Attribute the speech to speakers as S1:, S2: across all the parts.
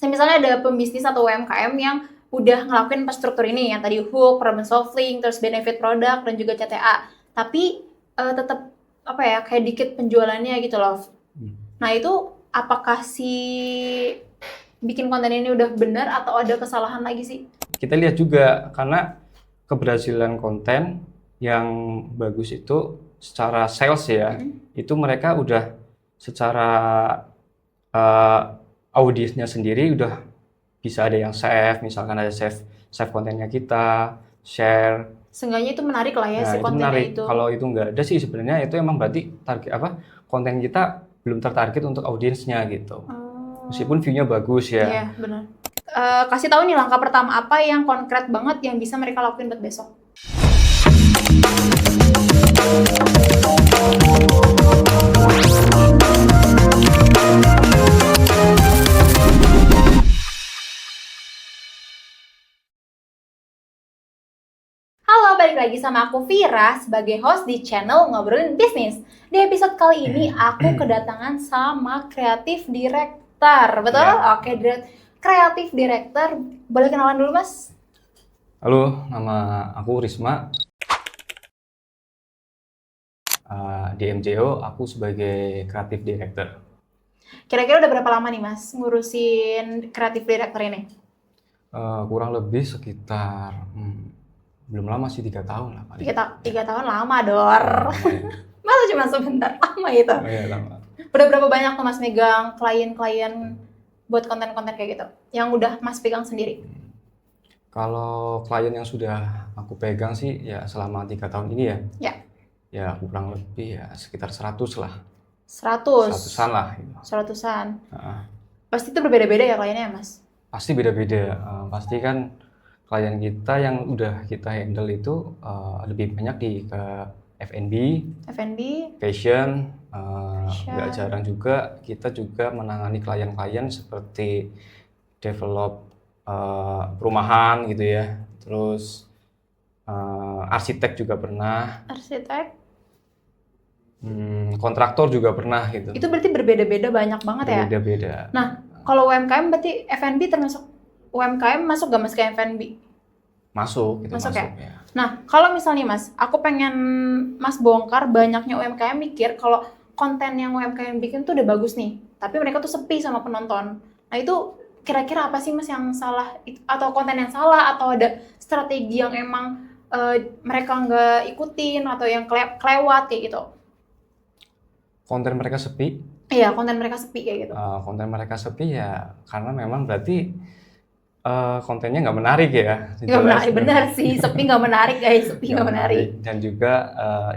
S1: misalnya ada pembisnis atau UMKM yang udah ngelakuin struktur ini, yang tadi hook, problem solving, terus benefit produk, dan juga CTA. Tapi tetap apa ya, kayak dikit penjualannya gitu loh. Nah itu apakah si bikin konten ini udah benar atau ada kesalahan lagi sih?
S2: Kita lihat juga, karena keberhasilan konten yang bagus itu secara sales ya, itu mereka udah secara audiensnya sendiri udah bisa ada yang save, misalkan ada save kontennya kita, share.
S1: Seenggaknya itu menarik lah ya,
S2: Nah,
S1: si
S2: itu
S1: kontennya
S2: menarik.
S1: itu.
S2: Kalau itu nggak ada sih sebenarnya itu emang berarti target konten kita belum tertarget untuk audiensnya gitu. Meskipun view-nya bagus ya.
S1: Iya, benar. Kasih tahu nih langkah pertama apa yang konkret banget yang bisa mereka lakuin buat besok. Halo, balik lagi sama aku Vira sebagai host di channel Ngobrolin Bisnis. Di episode kali ini aku kedatangan sama kreatif director, betul?
S2: Ya.
S1: Oke, kreatif director. Boleh kenalan dulu, Mas?
S2: Halo, nama aku Risma. Di MJO aku sebagai kreatif director.
S1: Kira-kira udah berapa lama nih, Mas, ngurusin kreatif director ini?
S2: Kurang lebih sekitar belum lama sih, 3 tahun lah paling.
S1: 3 tahun lama, Dor. Masa cuma sebentar, lama itu?
S2: Oh iya, lama.
S1: Udah berapa banyak tuh Mas megang klien-klien buat konten-konten kayak gitu? Yang udah Mas pegang sendiri?
S2: Kalau klien yang sudah aku pegang sih ya selama 3 tahun ini ya.
S1: Ya.
S2: Ya kurang lebih ya sekitar 100 lah.
S1: 100?
S2: 100-an lah gitu.
S1: 100-an?
S2: Nah,
S1: Pasti itu berbeda-beda ya kliennya ya, Mas?
S2: pasti beda-beda. Pasti kan klien kita yang udah kita handle itu lebih banyak ke F&B,
S1: F&B,
S2: fashion. Nggak jarang juga kita juga menangani klien-klien seperti develop perumahan gitu ya. Terus arsitek juga pernah.
S1: arsitek.
S2: Kontraktor juga pernah gitu.
S1: Itu berarti berbeda-beda banyak banget ya?
S2: Beda-beda.
S1: Nah, kalau UMKM berarti F&B termasuk UMKM masuk gak Mas ke F&B?
S2: Masuk, itu
S1: Masuk
S2: masuk
S1: ya?
S2: ya.
S1: Nah, kalau misalnya Mas, aku pengen Mas bongkar banyaknya UMKM mikir kalau konten yang UMKM bikin tuh udah bagus nih, tapi mereka tuh sepi sama penonton. Nah, itu kira-kira apa sih Mas yang salah? Atau konten yang salah? Atau ada strategi yang emang mereka nggak ikutin? Atau yang kelewat kayak gitu?
S2: Konten mereka sepi?
S1: Iya, konten mereka sepi kayak gitu.
S2: Konten mereka sepi ya karena memang berarti kontennya nggak menarik ya.
S1: Nggak menarik, benar sih. Sepi nggak menarik guys, sepi nggak menarik.
S2: Dan juga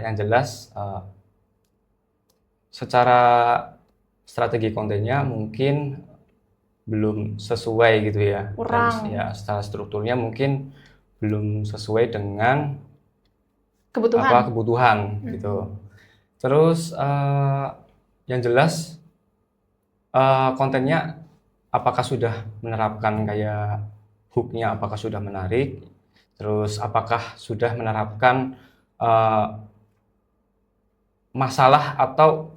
S2: yang jelas secara strategi kontennya mungkin belum sesuai gitu ya.
S1: Kurang.
S2: Dan ya secara strukturnya mungkin belum sesuai dengan kebutuhan gitu. Terus yang jelas kontennya apakah sudah menerapkan kayak hook-nya, apakah sudah menarik, terus apakah sudah menerapkan masalah atau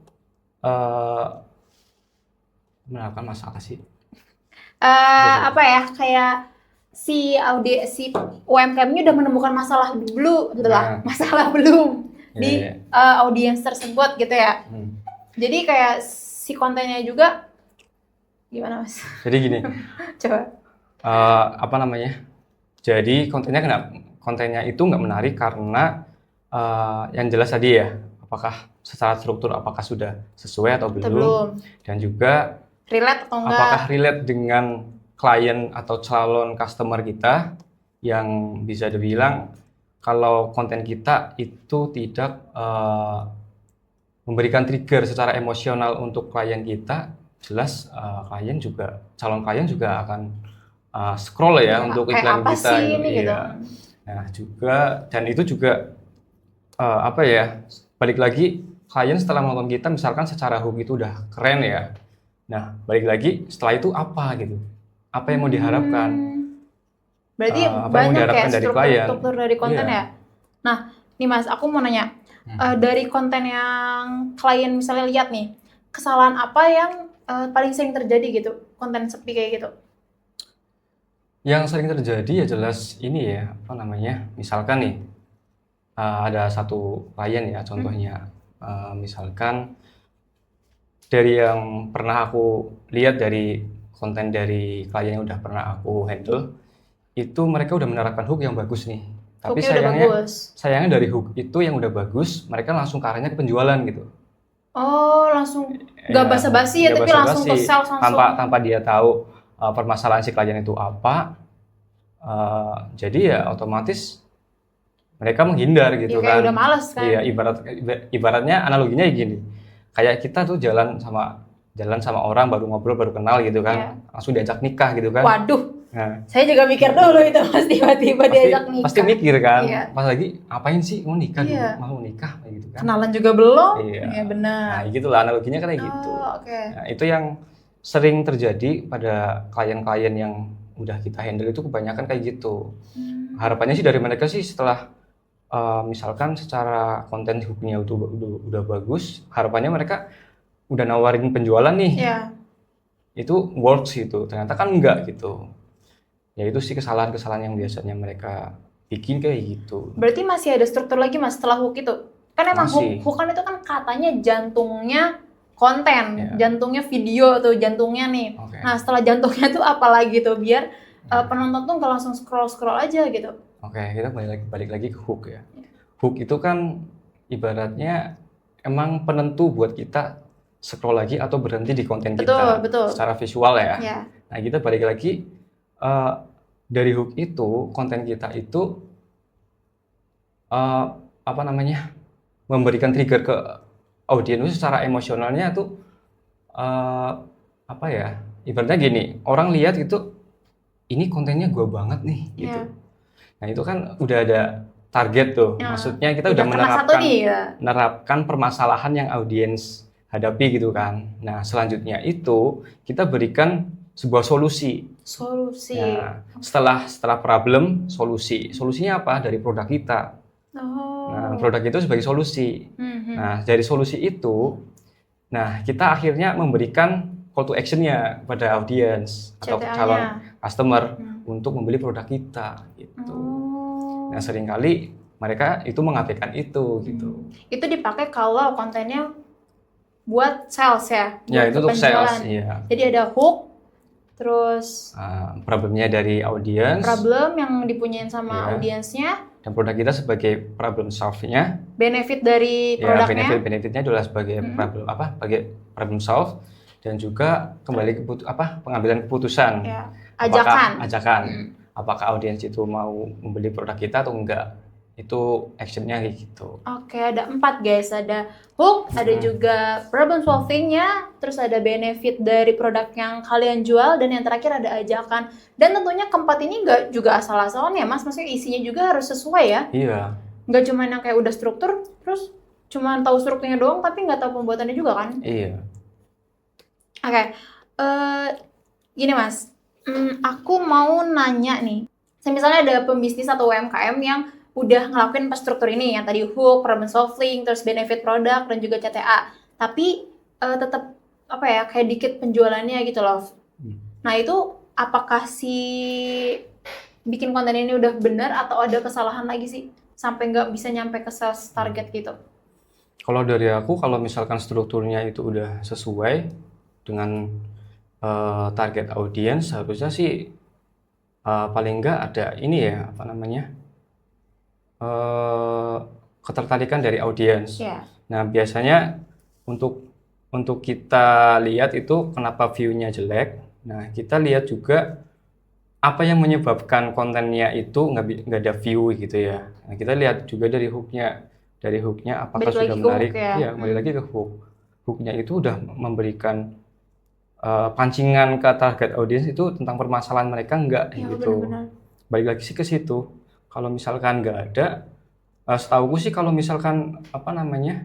S2: menerapkan masalah sih.
S1: Apa ya, kayak si UMKM-nya udah menemukan masalah dulu gitu lah, masalah belum di audiens tersebut gitu ya. Jadi kayak si kontennya juga gimana Mas?
S2: Jadi gini.
S1: Coba.
S2: Jadi kontennya itu nggak menarik karena yang jelas tadi ya, apakah secara struktur apakah sudah sesuai atau belum. Dan juga
S1: relate atau enggak?
S2: Apakah relate dengan klien atau calon customer kita, yang bisa dibilang kalau konten kita itu tidak memberikan trigger secara emosional untuk klien kita, jelas calon klien juga akan scroll ya untuk iklan
S1: apa
S2: kita.
S1: Sih ini gitu.
S2: Nah juga, dan itu juga balik lagi, klien setelah menonton kita misalkan secara hook itu udah keren ya. Nah, balik lagi setelah itu apa gitu? Apa yang mau diharapkan?
S1: Berarti banyak ya struktur dari konten ya? Nah, nih Mas, aku mau nanya. Dari konten yang klien misalnya lihat nih, kesalahan apa yang paling sering terjadi gitu? Konten sepi kayak gitu?
S2: Yang sering terjadi ya jelas ini ya, apa namanya, misalkan nih, ada satu klien ya contohnya, misalkan dari yang pernah aku lihat dari konten dari klien yang udah pernah aku handle, itu mereka udah menerapkan hook yang bagus nih. Tapi
S1: Hooknya udah bagus.
S2: sayangnya dari hook itu yang udah bagus, mereka langsung ke arahnya ke penjualan gitu.
S1: Oh, langsung nggak
S2: Ya,
S1: basa-basi ya,
S2: nggak
S1: tapi langsung ke
S2: basa-basi,
S1: sales langsung.
S2: tanpa dia tahu permasalahan si klien itu apa. Jadi ya otomatis mereka menghindar
S1: Ya
S2: gitu
S1: kayak
S2: kan.
S1: udah males kan.
S2: Iya, ibaratnya analoginya gini. Kayak kita tuh jalan sama orang baru ngobrol baru kenal gitu kan,
S1: Iya.
S2: langsung diajak nikah gitu kan.
S1: Waduh,
S2: Nah,
S1: saya juga mikir dulu itu Mas, tiba-tiba diajak nikah.
S2: pasti mikir kan.
S1: Iya.
S2: Pas lagi ngapain sih mau nikah dulu,
S1: Iya.
S2: mau nikah kayak gitu kan.
S1: Kenalan juga belum?
S2: Iya.
S1: Iya benar.
S2: Nah, gitulah analoginya kayak gitu.
S1: Oh, oke.
S2: Nah, itu yang sering terjadi pada klien-klien yang udah kita handle itu kebanyakan kayak gitu. Harapannya sih dari mereka sih setelah misalkan secara konten hooknya udah bagus, harapannya mereka udah nawarin penjualan nih,
S1: Iya.
S2: itu works gitu. Ternyata kan enggak gitu. Ya itu sih kesalahan-kesalahan yang biasanya mereka bikin kayak gitu.
S1: Berarti masih ada struktur lagi Mas setelah hook itu? Kan emang
S2: Masih.
S1: hook kan itu kan katanya jantungnya konten,
S2: Iya.
S1: jantungnya video tuh, jantungnya nih.
S2: Oke.
S1: Nah, setelah jantungnya tuh apa lagi tuh biar penonton tuh nggak langsung scroll aja gitu.
S2: Oke, kita balik lagi ke hook ya. Hook itu kan ibaratnya emang penentu buat kita scroll lagi atau berhenti di konten kita
S1: Betul.
S2: secara visual ya.
S1: Ya.
S2: Nah, kita balik lagi dari hook itu, konten kita itu apa namanya, memberikan trigger ke audiens secara emosionalnya tuh apa ya? Ibaratnya gini, orang lihat itu ini kontennya gue banget nih gitu.
S1: Iya.
S2: Nah, itu kan udah ada target tuh.
S1: Ya.
S2: Maksudnya kita udah
S1: kena satu nih ya.
S2: menerapkan permasalahan yang audiens hadapi gitu kan. Nah, selanjutnya itu kita berikan sebuah solusi.
S1: Solusi.
S2: Nah, setelah problem, solusi. Solusinya apa? Dari produk kita.
S1: Oh.
S2: Nah, produk itu sebagai solusi. Nah, dari solusi itu, nah kita akhirnya memberikan call to action-nya kepada audiens atau
S1: CTA-nya.
S2: calon customer untuk membeli produk kita gitu.
S1: Oh.
S2: Nah, seringkali mereka itu mengabaikan itu gitu.
S1: Itu dipakai kalau kontennya buat sales ya?
S2: Ya,
S1: buat
S2: itu untuk
S1: penjualan.
S2: sales, iya.
S1: Jadi ada hook, terus
S2: Problemnya dari audiens,
S1: problem yang dipunyain sama
S2: Iya.
S1: audiensnya,
S2: dan produk kita sebagai problem solve-nya.
S1: benefit dari
S2: Ya,
S1: produknya.
S2: benefitnya adalah sebagai problem solve, dan juga kembali ke pengambilan keputusan.
S1: Ya. Ajakan.
S2: Apakah audiens itu mau membeli produk kita atau enggak? Itu actionnya kayak gitu.
S1: Oke, ada 4 guys. Ada hook, ada juga problem solvingnya, terus ada benefit dari produk yang kalian jual, dan yang terakhir ada ajakan. Dan tentunya keempat ini nggak juga asal-asalan ya Mas, maksudnya isinya juga harus sesuai ya.
S2: Iya.
S1: Nggak cuma yang kayak udah struktur, terus cuma tahu strukturnya doang, tapi nggak tahu pembuatannya juga kan.
S2: Iya.
S1: Oke, gini Mas, aku mau nanya nih, misalnya ada pembisnis atau UMKM yang udah ngelakuin struktur ini, yang tadi hook, problem solving, terus benefit produk, dan juga CTA, tapi tetap apa ya, kayak dikit penjualannya gitu loh. Nah itu apakah si bikin konten ini udah benar atau ada kesalahan lagi sih, sampai nggak bisa nyampe ke sales target gitu?
S2: Kalau dari aku, kalau misalkan strukturnya itu udah sesuai dengan target audiens, harusnya sih paling nggak ada ini ya, apa namanya, ketertarikan dari audiens.
S1: Yeah.
S2: Nah, biasanya untuk kita lihat itu kenapa view-nya jelek. Nah, kita lihat juga apa yang menyebabkan kontennya itu nggak ada view gitu ya. Nah, kita lihat juga dari hook-nya. Dari hook-nya apakah
S1: Balik
S2: sudah
S1: lagi ke
S2: menarik?
S1: hook ya.
S2: Iya, kembali lagi ke hook. Hook-nya itu udah memberikan pancingan ke target audiens itu tentang permasalahan mereka nggak
S1: Ya,
S2: gitu.
S1: benar-benar.
S2: Balik lagi sih ke situ. Kalau misalkan nggak ada, setahuku sih kalau misalkan apa namanya,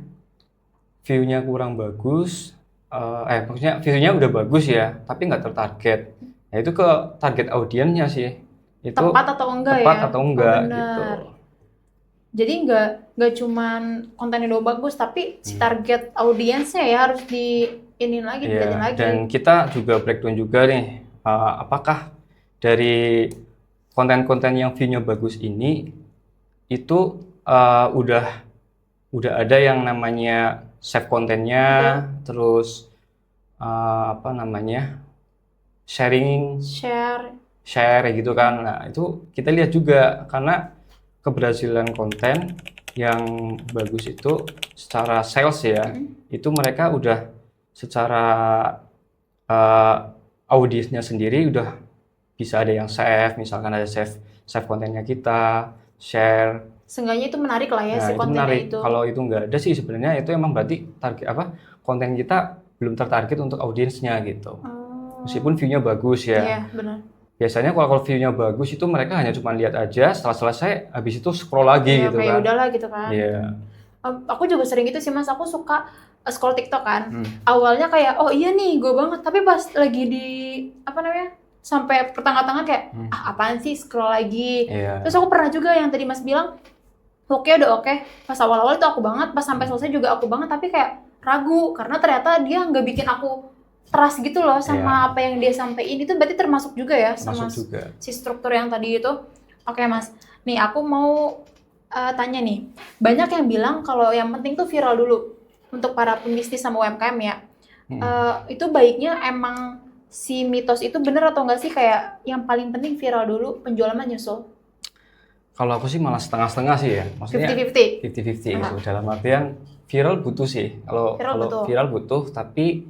S2: view-nya kurang bagus, maksudnya view-nya udah bagus ya, tapi nggak tertarget. Nah, itu ke target audiensnya sih. Itu
S1: Tepat atau enggak
S2: tepat
S1: ya?
S2: atau enggak
S1: Oh, benar.
S2: gitu.
S1: Jadi nggak cuman kontennya doang bagus, tapi si target audiensnya ya harus diinin lagi,
S2: Iya,
S1: dilihatin lagi.
S2: dan kita juga breakdown juga nih, apakah dari konten-konten yang view-nya bagus ini itu udah ada yang namanya save kontennya, terus apa namanya sharing
S1: Share.
S2: gitu kan. Nah, itu kita lihat juga karena keberhasilan konten yang bagus itu secara sales ya, itu mereka udah secara audiensnya sendiri udah bisa ada yang save, misalkan ada save kontennya kita, share.
S1: Seenggaknya itu menarik lah ya
S2: Nah,
S1: si
S2: itu
S1: kontennya
S2: menarik.
S1: itu.
S2: Kalau itu nggak ada sih sebenarnya itu emang berarti target konten kita belum tertarget untuk audiensnya gitu. Meskipun view-nya bagus ya.
S1: Iya, benar.
S2: Biasanya kalau view-nya bagus itu mereka hanya cuma lihat aja, setelah selesai habis itu scroll lagi
S1: Iya,
S2: gitu
S1: kayak
S2: kan.
S1: udahlah gitu kan.
S2: Iya.
S1: Aku juga sering gitu sih Mas, aku suka scroll TikTok kan. Awalnya kayak oh iya nih gue banget, tapi pas lagi di apa namanya sampai pertengahan-tengah kayak apaan sih scroll lagi.
S2: Iya.
S1: Terus aku pernah juga yang tadi Mas bilang oke udah oke, pas awal-awal itu aku banget, pas sampai selesai juga aku banget, tapi kayak ragu karena ternyata dia nggak bikin aku trust gitu loh sama apa yang dia sampaikan. Itu berarti termasuk juga ya sama
S2: Masuk juga.
S1: si struktur yang tadi itu. Oke Mas, nih aku mau tanya nih, banyak yang bilang kalau yang penting tuh viral dulu untuk para pembisnis sama UMKM ya. Itu baiknya emang si mitos itu bener atau enggak sih, kayak yang paling penting viral dulu, penjualan mah nyusul?
S2: Kalau aku sih malah setengah-setengah sih ya. Maksudnya
S1: 50-50?
S2: 50-50 gitu. Dalam artian viral butuh sih. Kalau viral butuh, tapi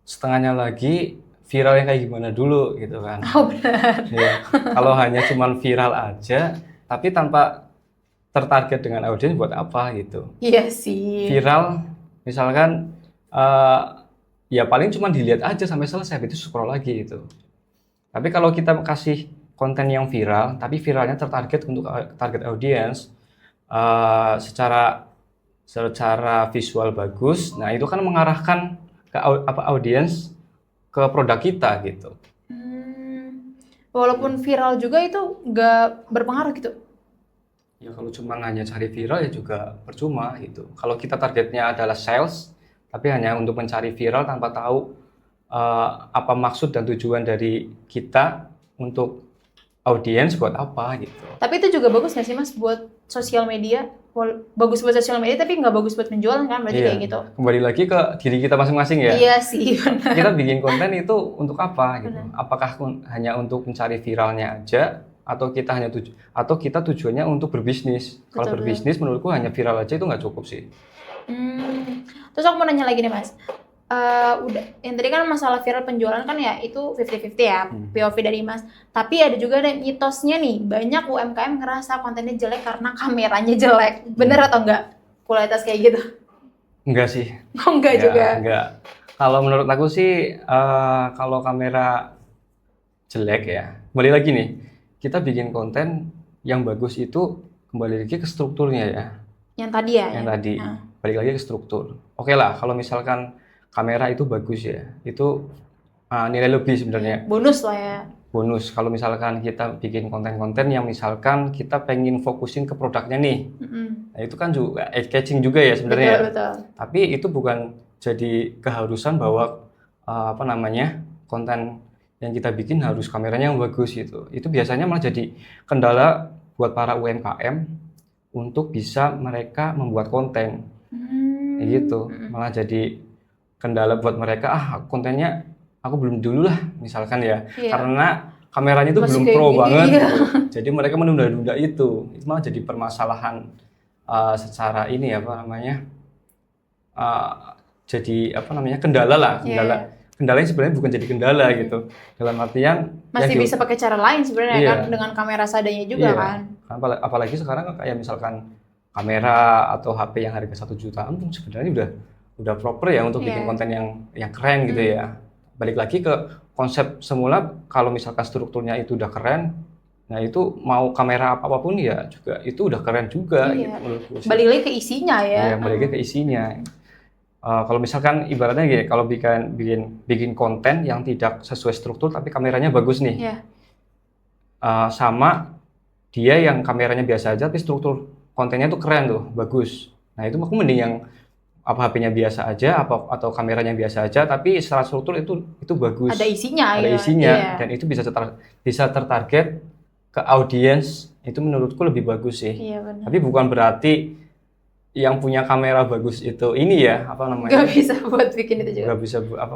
S2: setengahnya lagi viral yang kayak gimana dulu gitu kan.
S1: Oh benar.
S2: Ya, kalau hanya cuman viral aja, tapi tanpa tertarget dengan audiens buat apa gitu.
S1: Iya sih.
S2: Viral, misalkan ya paling cuma dilihat aja sampai selesai, habis itu scroll lagi gitu. Tapi kalau kita kasih konten yang viral, tapi viralnya tertarget untuk target audiens, secara visual bagus, nah itu kan mengarahkan ke audiens ke produk kita gitu.
S1: Walaupun viral juga itu nggak berpengaruh gitu.
S2: Ya kalau cuma hanya cari viral ya juga percuma gitu. Kalau kita targetnya adalah sales, tapi hanya untuk mencari viral tanpa tahu apa maksud dan tujuan dari kita untuk audiens buat apa gitu.
S1: Tapi itu juga bagus nggak sih Mas buat sosial media? Bagus buat sosial media tapi nggak bagus buat penjualan kan, berarti kayak gitu.
S2: Kembali lagi ke diri kita masing-masing ya.
S1: Iya sih.
S2: Kita bikin konten itu untuk apa gitu? Apakah hanya untuk mencari viralnya aja, atau kita tujuannya untuk berbisnis? Kalau berbisnis menurutku hanya viral aja itu nggak cukup sih.
S1: Terus aku mau nanya lagi nih Mas. Udah yang tadi kan masalah viral penjualan kan ya itu 50-50 ya, POV dari Mas. Tapi ada juga mitosnya nih, banyak UMKM ngerasa kontennya jelek karena kameranya jelek. Bener atau enggak? Kualitas kayak gitu?
S2: Enggak sih.
S1: Oh enggak juga?
S2: Enggak. Kalau menurut aku sih kalau kamera jelek ya, kembali lagi nih, kita bikin konten yang bagus itu kembali lagi ke strukturnya ya.
S1: Yang tadi ya?
S2: Yang tadi, balik lagi ke struktur. Oke lah, kalau misalkan kamera itu bagus ya, itu nilai lebih sebenarnya.
S1: Bonus lah ya.
S2: Bonus. Kalau misalkan kita bikin konten-konten yang misalkan kita pengen fokusin ke produknya nih, nah itu kan juga eye-catching juga ya sebenarnya.
S1: Betul.
S2: Tapi itu bukan jadi keharusan bahwa konten yang kita bikin harus kameranya yang bagus gitu. Itu biasanya malah jadi kendala buat para UMKM untuk bisa mereka membuat konten. Gitu. Malah jadi kendala buat mereka, kontennya aku belum dulu lah misalkan ya, karena kameranya itu belum pro banget gitu. Jadi mereka menunda-nunda itu malah jadi permasalahan secara ini kendala lah, kendalanya sebenarnya bukan jadi kendala gitu, dalam artian
S1: masih bisa pakai cara lain sebenarnya kan, dengan kamera seadanya juga kan.
S2: Apalagi sekarang kayak misalkan kamera atau HP yang harga 1 jutaan pun sebenarnya udah proper ya untuk bikin konten yang keren gitu ya. Balik lagi ke konsep semula, kalau misalkan strukturnya itu udah keren, nah itu mau kamera apapun ya juga itu udah keren juga gitu menurutku.
S1: Balik lagi ke isinya ya.
S2: Iya, balik lagi ke isinya. Kalau misalkan ibaratnya gini, kalau bikin konten yang tidak sesuai struktur tapi kameranya bagus nih. Sama dia yang kameranya biasa aja tapi struktur kontennya tuh keren tuh, bagus. Nah, itu aku mending yang apa HP-nya biasa aja, atau kameranya biasa aja, tapi secara struktur itu bagus,
S1: Ada isinya
S2: ada
S1: ya.
S2: isinya,
S1: Iya.
S2: dan itu bisa tertarget ke audiens, itu menurutku lebih bagus sih.
S1: Iya benar.
S2: Tapi bukan berarti yang punya kamera bagus itu ini ya, apa namanya?
S1: Gak bisa buat bikin itu juga.
S2: Nggak bisa apa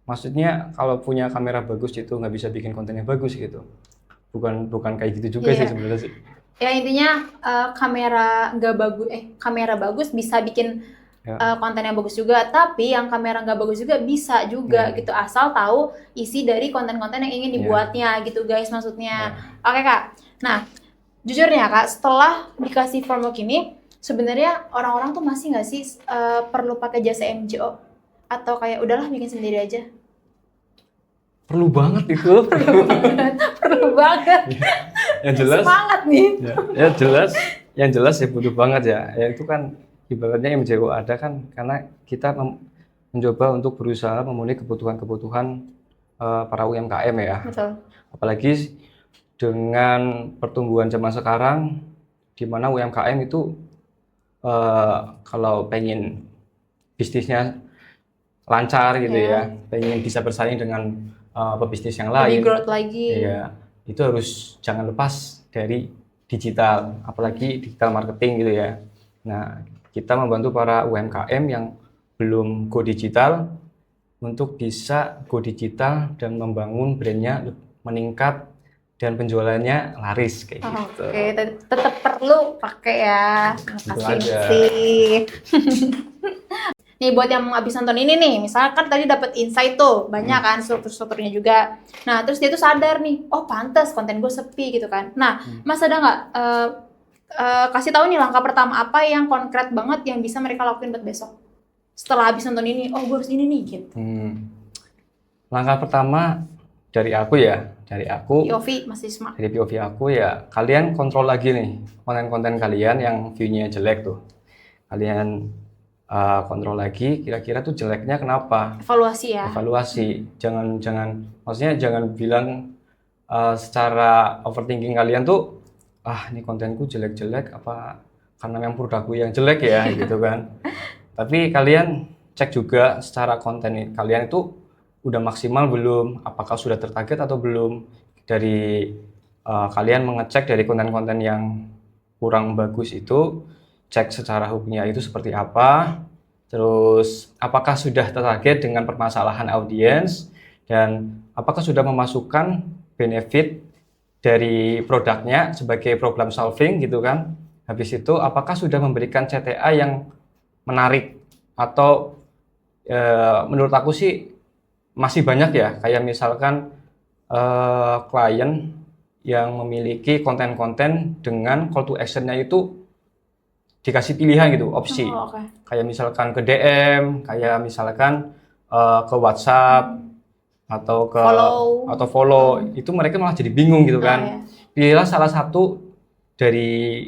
S2: maksudnya kalau punya kamera bagus itu nggak bisa bikin konten yang bagus gitu. Bukan kayak gitu juga
S1: Iya.
S2: sih sebenarnya sih.
S1: Ya intinya kamera bagus bisa bikin
S2: Ya.
S1: konten yang bagus juga, tapi yang kamera nggak bagus juga bisa juga gitu, asal tahu isi dari konten-konten yang ingin dibuatnya gitu guys maksudnya. Oke Kak, nah jujur nih ya Kak, setelah dikasih framework ini sebenarnya orang-orang tuh masih nggak sih perlu pakai jasa MJO atau kayak udahlah bikin sendiri aja?
S2: Perlu banget itu.
S1: Perlu banget.
S2: Yang jelas.
S1: Semangat nih.
S2: Ya jelas. Yang jelas ya butuh banget ya. Ya itu kan ibaratnya MJO ada kan karena kita mencoba untuk berusaha memenuhi kebutuhan para UMKM ya.
S1: Betul.
S2: Apalagi dengan pertumbuhan zaman sekarang, di mana UMKM itu kalau pengen bisnisnya lancar gitu ya, pengen bisa bersaing dengan pebisnis yang lain,
S1: lebih growth lagi.
S2: ya itu harus jangan lepas dari digital, apalagi digital marketing gitu ya. Nah, kita membantu para UMKM yang belum go digital untuk bisa go digital dan membangun brandnya meningkat dan penjualannya laris kayak gitu.
S1: Oke, tetap perlu pakai ya. Makasih
S2: aja.
S1: sih. Nih buat yang habis nonton ini nih, misalkan tadi dapat insight tuh, banyak kan struktur-strukturnya juga. Nah, terus dia tuh sadar nih, oh pantas konten gue sepi gitu kan. Nah, Mas ada nggak kasih tahu nih langkah pertama apa yang konkret banget yang bisa mereka lakuin buat besok? Setelah habis nonton ini, oh gue harus ini nih gitu.
S2: Langkah pertama dari aku ya,
S1: POV Mas Isma.
S2: dari POV aku ya, kalian kontrol lagi nih konten-konten kalian yang view-nya jelek tuh. Kalian kontrol lagi, kira-kira tuh jeleknya kenapa?
S1: Evaluasi ya.
S2: Evaluasi, maksudnya jangan bilang secara overthinking kalian tuh, ini kontenku jelek-jelek, apa karena memang produkku yang jelek ya, gitu kan. Tapi kalian cek juga secara konten kalian itu udah maksimal belum, apakah sudah tertarget atau belum. Dari kalian mengecek dari konten-konten yang kurang bagus itu, cek secara hooknya itu seperti apa, terus apakah sudah tertarget dengan permasalahan audiens, dan apakah sudah memasukkan benefit dari produknya sebagai problem solving gitu kan. Habis itu apakah sudah memberikan CTA yang menarik, atau menurut aku sih masih banyak ya, kayak misalkan klien yang memiliki konten-konten dengan call to action-nya itu dikasih pilihan gitu, opsi. Kayak misalkan ke DM, kayak misalkan ke WhatsApp, atau ke follow. Itu mereka malah jadi bingung gitu kan. Pilihlah salah satu dari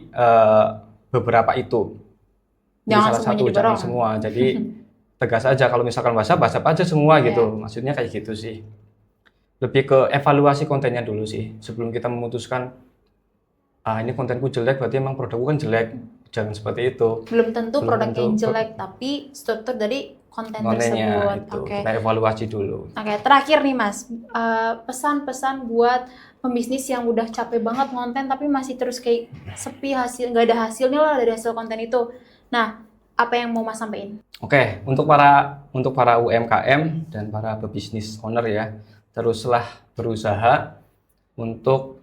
S2: beberapa itu. Jangan jangan semua. Jadi tegas aja, kalau misalkan WhatsApp aja semua gitu. Maksudnya kayak gitu sih. Lebih ke evaluasi kontennya dulu sih, sebelum kita memutuskan ini kontenku jelek berarti emang produkku kan jelek. Jangan seperti itu.
S1: Belum tentu produknya jelek, tapi struktur dari konten tersebut.
S2: Kita evaluasi dulu.
S1: Terakhir nih Mas, pesan-pesan buat pembisnis yang udah capek banget konten tapi masih terus kayak sepi, nggak ada hasilnya lah dari hasil konten itu. Nah, apa yang mau Mas sampaikan?
S2: Oke, untuk para UMKM dan para pebisnis owner ya, teruslah berusaha untuk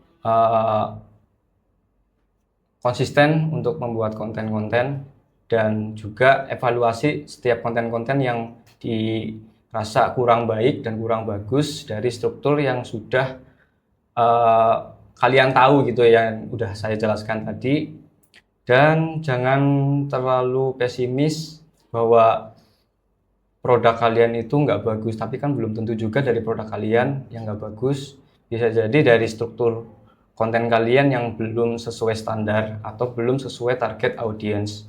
S2: konsisten untuk membuat konten-konten, dan juga evaluasi setiap konten-konten yang dirasa kurang baik dan kurang bagus dari struktur yang sudah kalian tahu gitu ya, yang udah saya jelaskan tadi. Dan jangan terlalu pesimis bahwa produk kalian itu nggak bagus, tapi kan belum tentu juga dari produk kalian yang nggak bagus. Bisa jadi dari struktur konten kalian yang belum sesuai standar atau belum sesuai target audiens.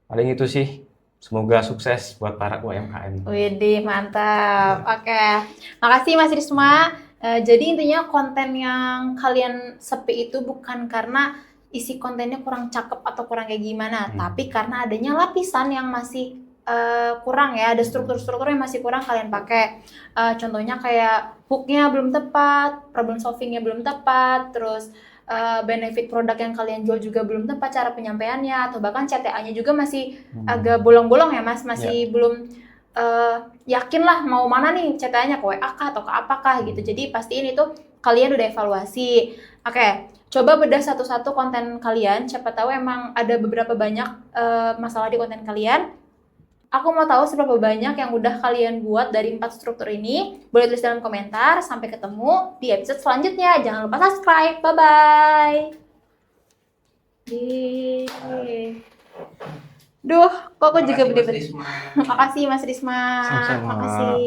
S2: Paling itu sih. Semoga sukses buat para UMKM.
S1: Widih, mantap. Oke. Makasih Mas Risma. Jadi intinya konten yang kalian sepi itu bukan karena isi kontennya kurang cakep atau kurang kayak gimana,
S2: Hmm.
S1: tapi karena adanya lapisan yang masih kurang ya, ada struktur-struktur yang masih kurang kalian pakai. Contohnya kayak hooknya belum tepat, problem solvingnya belum tepat, terus benefit produk yang kalian jual juga belum tepat cara penyampaiannya, atau bahkan CTA-nya juga masih agak bolong-bolong ya Mas, masih belum yakin lah mau mana nih CTA-nya, ke WA kah atau ke apakah gitu. Jadi pastiin itu kalian udah evaluasi. Oke, coba bedah satu-satu konten kalian, siapa tahu emang ada beberapa banyak masalah di konten kalian. Aku mau tahu seberapa banyak yang udah kalian buat dari 4 struktur ini. Boleh tulis dalam komentar. Sampai ketemu di episode selanjutnya. Jangan lupa subscribe. Bye-bye. Duh, kok aku juga
S3: Makasih, Mas
S1: beda-beda.
S3: Risma.
S1: Makasih Mas Risma.
S2: Sama-sama.
S1: Makasih.